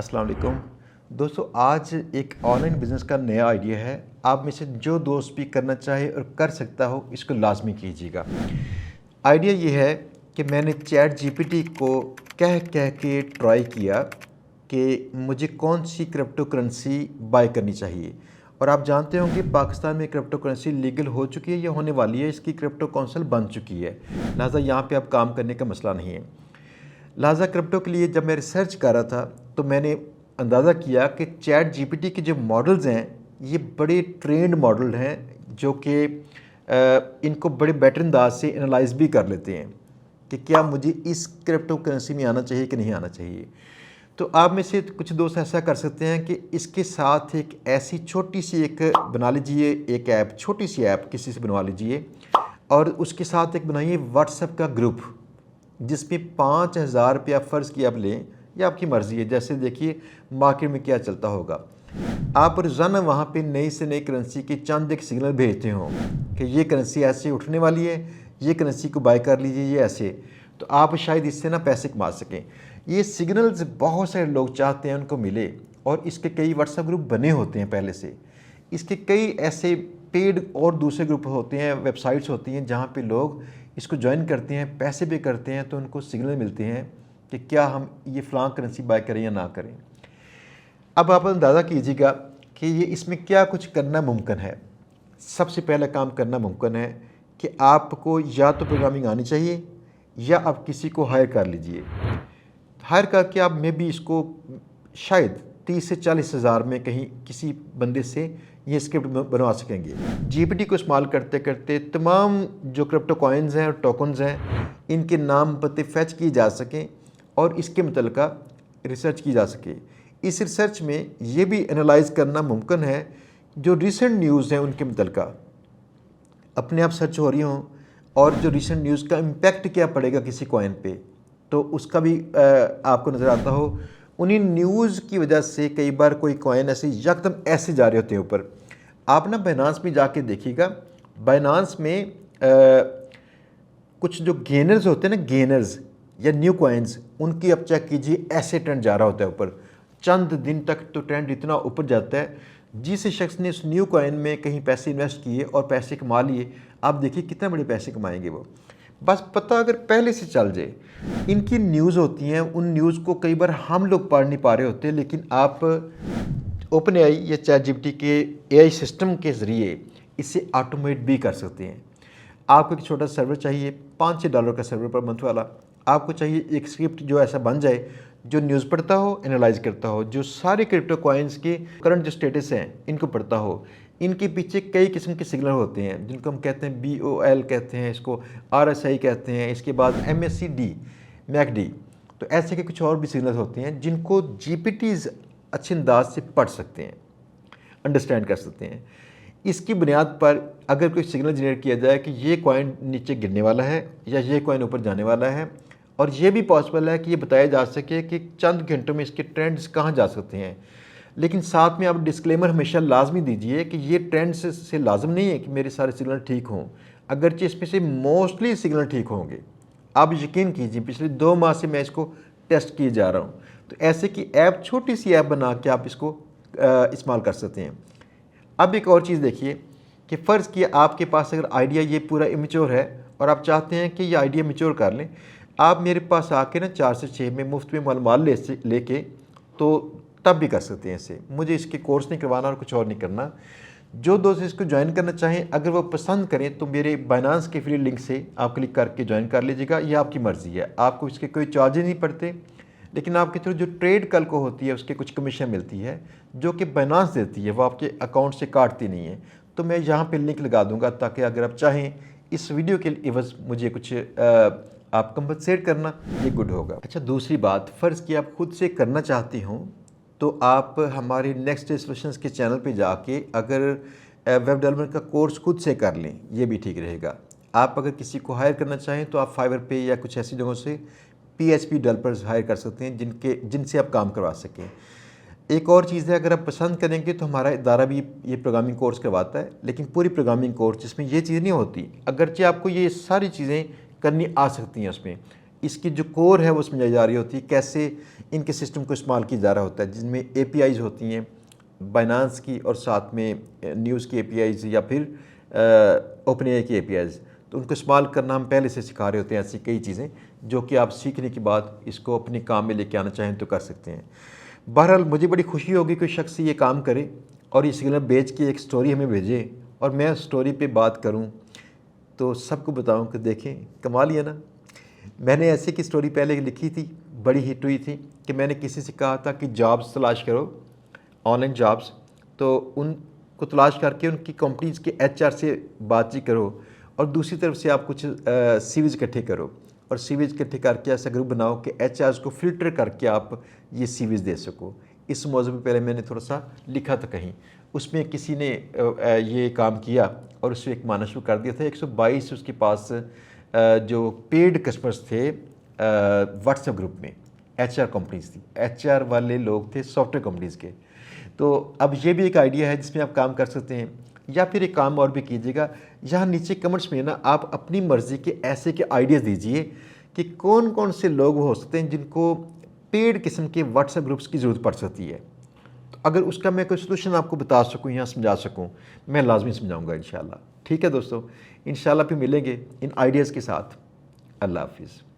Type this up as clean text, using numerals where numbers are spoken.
अस्सलाम वालेकुम दोस्तों। आज एक ऑनलाइन बिज़नेस का नया आइडिया है। आप में से जो दोस्त भी करना चाहे और कर सकता हो, इसको लाजमी कीजिएगा। आइडिया ये है कि मैंने चैट जीपीटी को कह कह के ट्राई किया कि मुझे कौन सी क्रिप्टो करेंसी बाय करनी चाहिए। और आप जानते होंगे पाकिस्तान में क्रिप्टो करेंसी लीगल हो चुकी है या होने वाली है। इसकी क्रिप्टो काउंसिल बन चुकी है, लिहाजा यहाँ पे अब काम करने का मसला नहीं है। लिहाजा क्रिप्टो के लिए जब मैं रिसर्च कर रहा था तो मैंने अंदाज़ा किया कि चैट जीपीटी के जो मॉडल्स हैं ये बड़े ट्रेंड मॉडल हैं जो कि इनको बड़े बेटर अंदाज से एनालाइज भी कर लेते हैं कि क्या मुझे इस क्रिप्टो करेंसी में आना चाहिए कि नहीं आना चाहिए। तो आप में से कुछ दोस्त ऐसा कर सकते हैं कि इसके साथ एक ऐसी छोटी सी एक बना लीजिए, एक ऐप, छोटी सी ऐप किसी से बनवा लीजिए और उसके साथ एक बनाइए व्हाट्सएप का ग्रुप जिसमें 5,000 रुपया फ़र्ज़ की आप लें या आपकी मर्ज़ी है। जैसे देखिए मार्केट में क्या चलता होगा, आप रोज़ाना वहाँ पे नई से नई करेंसी के चंद एक सिग्नल भेजते हो कि ये करेंसी ऐसे उठने वाली है, ये करेंसी को बाय कर लीजिए, ये ऐसे, तो आप शायद इससे ना पैसे कमा सकें। ये सिग्नल्स बहुत सारे लोग चाहते हैं उनको मिले और इसके कई व्हाट्सएप ग्रुप बने होते हैं पहले से। इसके कई ऐसे पेड और दूसरे ग्रुप होते हैं, वेबसाइट्स होती हैं जहाँ पे लोग इसको ज्वाइन करते हैं, पैसे पे करते हैं, तो उनको सिग्नल मिलते हैं कि क्या हम ये फ़लाँ करेंसी बाय करें या ना करें। अब आप अंदाज़ा कीजिएगा कि ये इसमें क्या कुछ करना मुमकिन है। सबसे पहला काम करना मुमकिन है कि आपको या तो प्रोग्रामिंग आनी चाहिए या आप किसी को हायर कर लीजिए। हायर करके आप मे भी इसको शायद 30 से 40 हज़ार में कहीं किसी बंदे से ये स्क्रिप्ट बनवा सकेंगे। जीपीटी को इस्तेमाल करते करते तमाम जो क्रिप्टो कॉइन्स हैं और टोकन्स हैं इनके नाम पते फैच किए जा सकें और इसके मुतल्लिका रिसर्च की जा सके। इस रिसर्च में ये भी एनालाइज करना मुमकिन है जो रिसेंट न्यूज़ हैं उनके मुतल्लिका अपने आप सर्च हो रही हों और जो रिसेंट न्यूज़ का इम्पैक्ट क्या पड़ेगा किसी कॉइन पे, तो उसका भी आपको नज़र आता हो। उन्हीं न्यूज़ की वजह से कई बार कोई कॉइन ऐसे यकदम ऐसे जा रहे होते हैं ऊपर। आप ना बाइनांस में जाके देखिएगा, बाइनांस में कुछ जो गेनर्स होते हैं ना, गेनर्स या न्यू कॉइन्स, उनकी आप चेक कीजिए, ऐसे ट्रेंड जा रहा होता है ऊपर। चंद दिन तक तो ट्रेंड इतना ऊपर जाता है, जिस शख्स ने उस न्यू कॉइन में कहीं पैसे इन्वेस्ट किए और पैसे कमा लिए, आप देखिए कितने बड़े पैसे कमाएंगे वो। बस पता अगर पहले से चल जाए। इनकी न्यूज़ होती हैं, उन न्यूज़ को कई बार हम लोग पढ़ नहीं पा रहे होते, लेकिन आप ओपन एआई या चैट जीपीटी के एआई सिस्टम के ज़रिए इसे ऑटोमेट भी कर सकते हैं। आपको एक छोटा सर्वर चाहिए, $5-6 का सर्वर पर मंथ वाला। आपको चाहिए एक स्क्रिप्ट जो ऐसा बन जाए जो न्यूज़ पढ़ता हो, एनालाइज करता हो, जो सारे क्रिप्टो कॉइन्स के करंट जो स्टेटस हैं इनको पढ़ता हो। इनके पीछे कई किस्म के सिग्नल होते हैं जिनको हम कहते हैं BOL कहते हैं, इसको RSI कहते हैं, इसके बाद MACD, MACD। तो ऐसे के कुछ और भी सिग्नल होते हैं जिनको जीपीटीज़ अच्छे अंदाज से पढ़ सकते हैं, अंडरस्टैंड कर सकते हैं। इसकी बुनियाद पर अगर कोई सिग्नल जनरेट किया जाए कि ये कॉइन नीचे गिरने वाला है या ये कॉइन ऊपर जाने वाला है, और ये भी पॉसिबल है कि ये बताया जा सके कि चंद घंटों में इसके ट्रेंड्स कहाँ जा सकते हैं। लेकिन साथ में आप डिस्क्लेमर हमेशा लाजमी दीजिए कि ये ट्रेंड्स से लाजम नहीं है कि मेरे सारे सिग्नल ठीक हों, अगरचे इसमें से मोस्टली सिग्नल ठीक होंगे। आप यकीन कीजिए पिछले 2 माह से मैं इसको टेस्ट किए जा रहा हूँ। तो ऐसे की ऐप, छोटी सी ऐप बना के आप इसको इस्तेमाल कर सकते हैं। अब एक और चीज़ देखिए कि फ़र्ज़ किया आपके पास अगर आइडिया ये पूरा इमेच्योर है और आप चाहते हैं कि ये आइडिया मैच्योर कर लें, आप मेरे पास आके ना 4 से 6 में मुफ्त में मालूमात लेके तो तब भी कर सकते हैं इसे। मुझे इसके कोर्स नहीं करवाना और कुछ और नहीं करना। जो दोस्त इसको ज्वाइन करना चाहें, अगर वो पसंद करें तो मेरे बाइनांस के फ्री लिंक से आप क्लिक करके ज्वाइन कर लीजिएगा। ये आपकी मर्ज़ी है, आपको इसके कोई चार्जेस नहीं पड़ते, लेकिन आपके थ्रू जो ट्रेड कल को होती है उसके कुछ कमीशन मिलती है जो कि बाइनांस देती है, वो आपके अकाउंट से काटती नहीं है। तो मैं यहाँ पे लिंक लगा दूँगा ताकि अगर आप चाहें इस वीडियो के एवज़ मुझे कुछ आप कंपनसेट करना, ये गुड होगा। अच्छा, दूसरी बात, फ़र्ज़ कि आप खुद से करना चाहती हों तो आप हमारे नेक्स्ट डे सॉल्यूशंस के चैनल पे जाके अगर वेब डेवलपमेंट का कोर्स खुद से कर लें, ये भी ठीक रहेगा। आप अगर किसी को हायर करना चाहें तो आप फाइवर पे या कुछ ऐसी जगहों से PHP डेवलपर्स हायर कर सकते हैं जिनसे आप काम करवा सकें। एक और चीज़ है, अगर आप पसंद करेंगे तो हमारा इदारा भी ये प्रोग्रामिंग कोर्स करवाता है, लेकिन पूरी प्रोग्रामिंग कोर्स जिसमें ये चीज़ नहीं होती, अगरचे आपको ये सारी चीज़ें करनी आ सकती हैं उसमें। इसकी जो कोर है वो समझाई जा रही होती है, कैसे इनके सिस्टम को इस्तेमाल किया जा रहा होता है, जिनमें APIs होती हैं बाइनांस की और साथ में न्यूज़ की APIs या फिर OpenAI की APIs। तो उनको इस्तेमाल करना हम पहले से सिखा रहे होते हैं। ऐसी कई चीज़ें जो कि आप सीखने के बाद इसको अपने काम में लेके आना चाहें तो कर सकते हैं। बहरहाल मुझे बड़ी खुशी होगी कोई शख्स ये काम करे और ये सिग्नल बेच के एक स्टोरी हमें भेजे और मैं स्टोरी पे बात करूं तो सबको बताऊं कि देखें कमाल ही है ना। मैंने ऐसे की स्टोरी पहले लिखी थी, बड़ी हिट हुई थी कि मैंने किसी से कहा था कि जॉब्स तलाश करो, ऑनलाइन जॉब्स, तो उनको तलाश करके उनकी कंपनीज के HR से बातचीत करो और दूसरी तरफ से आप कुछ CVs इकट्ठे करो और CVs इकट्ठे करके ऐसा ग्रुप बनाओ कि HRs को फ़िल्टर करके आप ये CVs दे सको। इस मौजू पे पहले मैंने थोड़ा सा लिखा था कहीं, उसमें किसी ने ये काम किया और उससे एक माना शुरू कर दिया था। 122 उसके पास जो पेड कस्टमर्स थे व्हाट्सएप ग्रुप में, HR कंपनीज थी, HR वाले लोग थे सॉफ्टवेयर कंपनीज़ के। तो अब ये भी एक आइडिया है जिसमें आप काम कर सकते हैं। या फिर एक काम और भी कीजिएगा, यहाँ नीचे कमेंट्स में ना आप अपनी मर्ज़ी के ऐसे के आइडियाज़ दीजिए कि कौन कौन से लोग हो सकते हैं जिनको पेड किस्म के व्हाट्सएप ग्रुप्स की ज़रूरत पड़ सकती है। तो अगर उसका मैं कोई सलूशन आपको बता सकूँ या समझा सकूँ, मैं लाजमी समझाऊँगा इंशाल्लाह। ठीक है दोस्तों, इंशाल्लाह फिर मिलेंगे इन आइडियाज़ के साथ। अल्लाह हाफिज़।